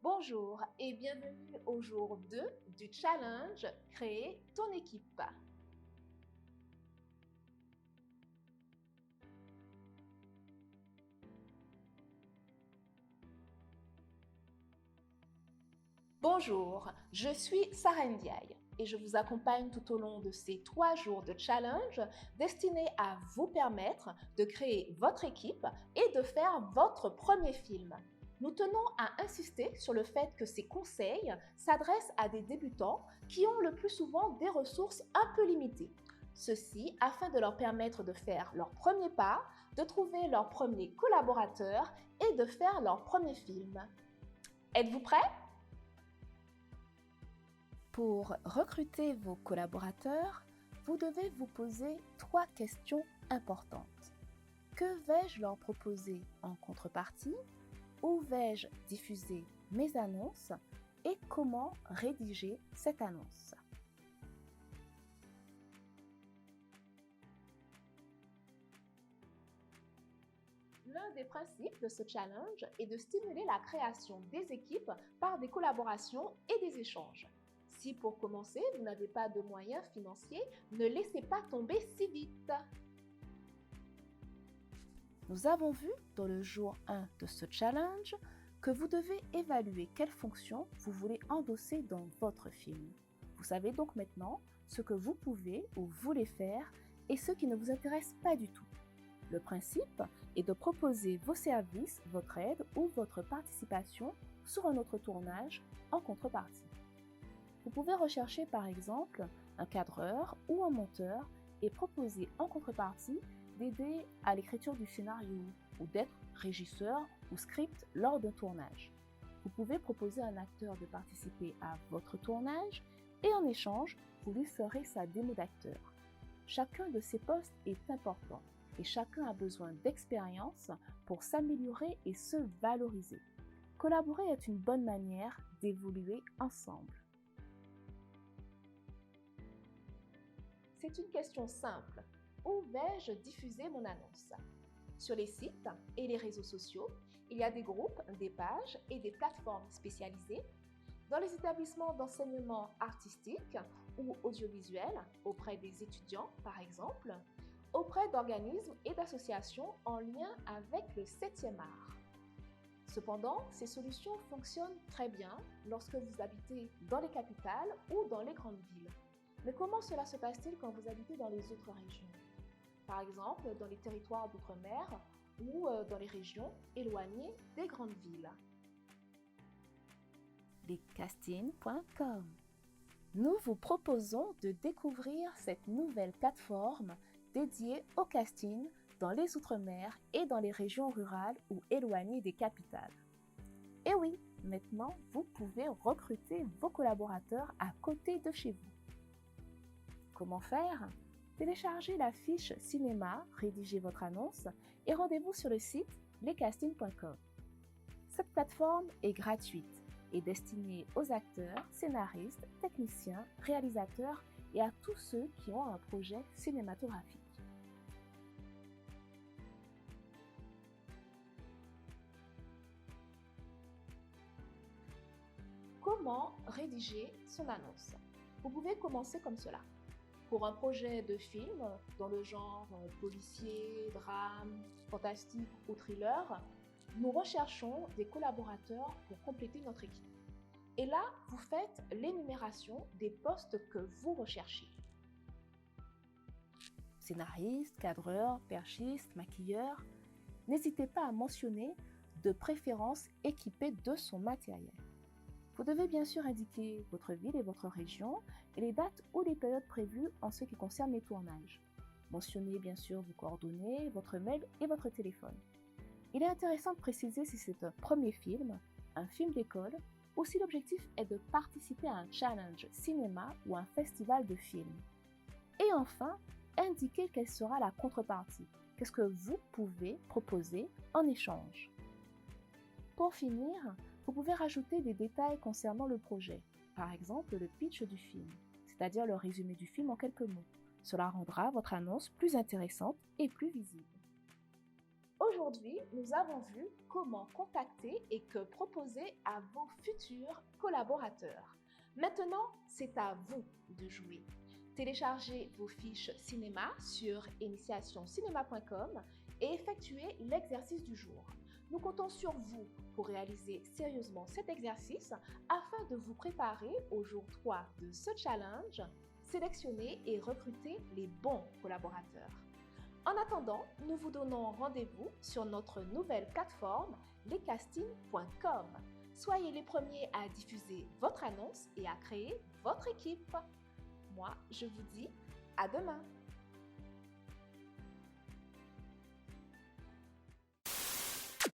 Bonjour et bienvenue au jour 2 du challenge Créer ton équipe. Bonjour, je suis Sarah Ndiaye et je vous accompagne tout au long de ces 3 jours de challenge destinés à vous permettre de créer votre équipe et de faire votre premier film. Nous tenons à insister sur le fait que ces conseils s'adressent à des débutants qui ont le plus souvent des ressources un peu limitées. Ceci afin de leur permettre de faire leur premier pas, de trouver leur premier collaborateur et de faire leur premier film. Êtes-vous prêts? Pour recruter vos collaborateurs, vous devez vous poser 3 questions importantes. Que vais-je leur proposer en contrepartie? Où vais-je diffuser mes annonces? Et comment rédiger cette annonce? L'un des principes de ce challenge est de stimuler la création des équipes par des collaborations et des échanges. Si pour commencer, vous n'avez pas de moyens financiers, ne laissez pas tomber si vite. Nous avons vu dans le jour 1 de ce challenge que vous devez évaluer quelles fonctions vous voulez endosser dans votre film. Vous savez donc maintenant ce que vous pouvez ou voulez faire et ce qui ne vous intéresse pas du tout. Le principe est de proposer vos services, votre aide ou votre participation sur un autre tournage en contrepartie. Vous pouvez rechercher par exemple un cadreur ou un monteur et proposer en contrepartie d'aider à l'écriture du scénario ou d'être régisseur ou script lors d'un tournage. Vous pouvez proposer à un acteur de participer à votre tournage et en échange, vous lui ferez sa démo d'acteur. Chacun de ces postes est important et chacun a besoin d'expérience pour s'améliorer et se valoriser. Collaborer est une bonne manière d'évoluer ensemble. C'est une question simple. Où vais-je diffuser mon annonce? Sur les sites et les réseaux sociaux, il y a des groupes, des pages et des plateformes spécialisées. Dans les établissements d'enseignement artistique ou audiovisuel, auprès des étudiants par exemple, auprès d'organismes et d'associations en lien avec le 7e art. Cependant, ces solutions fonctionnent très bien lorsque vous habitez dans les capitales ou dans les grandes villes. Mais comment cela se passe-t-il quand vous habitez dans les autres régions? Par exemple, dans les territoires d'outre-mer ou dans les régions éloignées des grandes villes. Lescastings.com. Nous vous proposons de découvrir cette nouvelle plateforme dédiée au casting dans les outre-mer et dans les régions rurales ou éloignées des capitales. Et oui, maintenant, vous pouvez recruter vos collaborateurs à côté de chez vous. Comment faire? Téléchargez la fiche cinéma, rédigez votre annonce et rendez-vous sur le site lescastings.com. Cette plateforme est gratuite et destinée aux acteurs, scénaristes, techniciens, réalisateurs et à tous ceux qui ont un projet cinématographique. Comment rédiger son annonce? Vous pouvez commencer comme cela. Pour un projet de film dans le genre policier, drame, fantastique ou thriller, nous recherchons des collaborateurs pour compléter notre équipe. Et là, vous faites l'énumération des postes que vous recherchez. Scénariste, cadreur, perchiste, maquilleur. N'hésitez pas à mentionner de préférence équipé de son matériel. Vous devez bien sûr indiquer votre ville et votre région et les dates ou les périodes prévues en ce qui concerne les tournages. Mentionnez bien sûr vos coordonnées, votre mail et votre téléphone. Il est intéressant de préciser si c'est un premier film, un film d'école ou si l'objectif est de participer à un challenge cinéma ou un festival de films. Et enfin, indiquez quelle sera la contrepartie. Qu'est-ce que vous pouvez proposer en échange? Pour finir, vous pouvez rajouter des détails concernant le projet, par exemple le pitch du film, c'est-à-dire le résumé du film en quelques mots. Cela rendra votre annonce plus intéressante et plus visible. Aujourd'hui, nous avons vu comment contacter et que proposer à vos futurs collaborateurs. Maintenant, c'est à vous de jouer. Téléchargez vos fiches cinéma sur initiationcinéma.com et effectuez l'exercice du jour. Nous comptons sur vous pour réaliser sérieusement cet exercice afin de vous préparer au jour 3 de ce challenge, sélectionner et recruter les bons collaborateurs. En attendant, nous vous donnons rendez-vous sur notre nouvelle plateforme lescastings.com. Soyez les premiers à diffuser votre annonce et à créer votre équipe. Moi, je vous dis à demain.